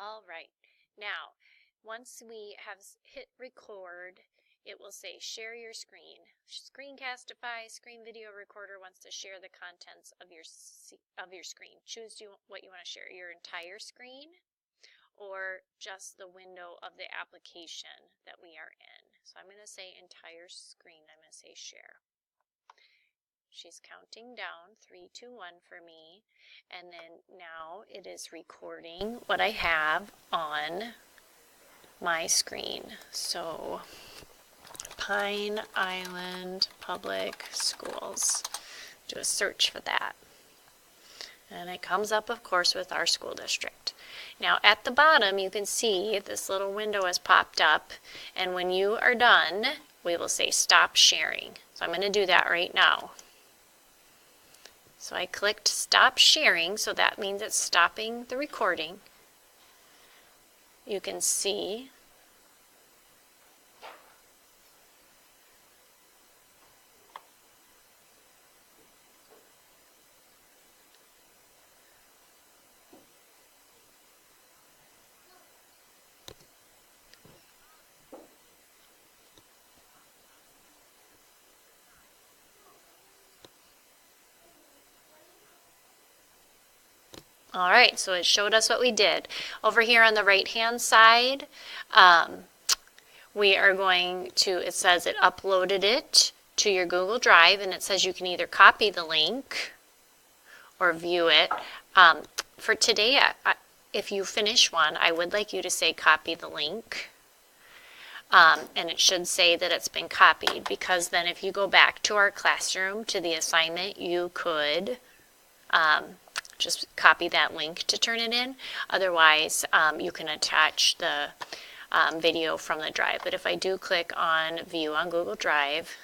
All right. Now, once we have hit record, it will say share your screen. Screencastify Screen Video Recorder wants to share the contents of your screen. Choose what you want to share, your entire screen or just the window of the application that we are in. So I'm going to say entire screen. I'm going to say share. She's counting down 3, 2, 1 for me, and then now it is recording what I have on my screen. So Pine Island Public Schools. Do a search for that. And it comes up, of course, with our school district. Now at the bottom you can see this little window has popped up, and when you are done we will say stop sharing. So I'm going to do that right now. So I clicked stop sharing, so that means it's stopping the recording. You can see all right, so it showed us what we did. Over here on the right-hand side, we are going to, it says it uploaded it to your Google Drive, and it says you can either copy the link or view it. For today, if you finish one, I would like you to say copy the link. And it should say that it's been copied, because then if you go back to our classroom to the assignment, you could just copy that link to turn it in. Otherwise, you can attach the video from the drive. But if I do click on View on Google Drive,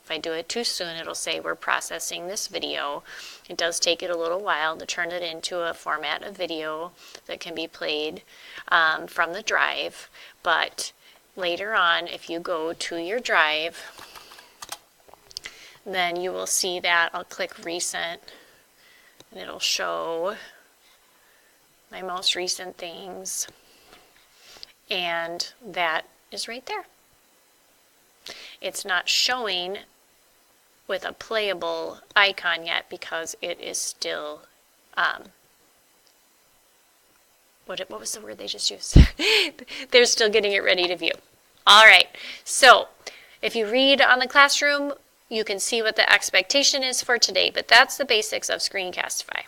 if I do it too soon, it'll say we're processing this video. It does take it a little while to turn it into a format of video that can be played from the drive. But later on, if you go to your drive, then you will see that. I'll click Recent, and it'll show my most recent things, and that is right there. It's not showing with a playable icon yet because it is still what was the word they just used? They're still getting it ready to view. All right, so if you read on the classroom, you can see what the expectation is for today, but that's the basics of Screencastify.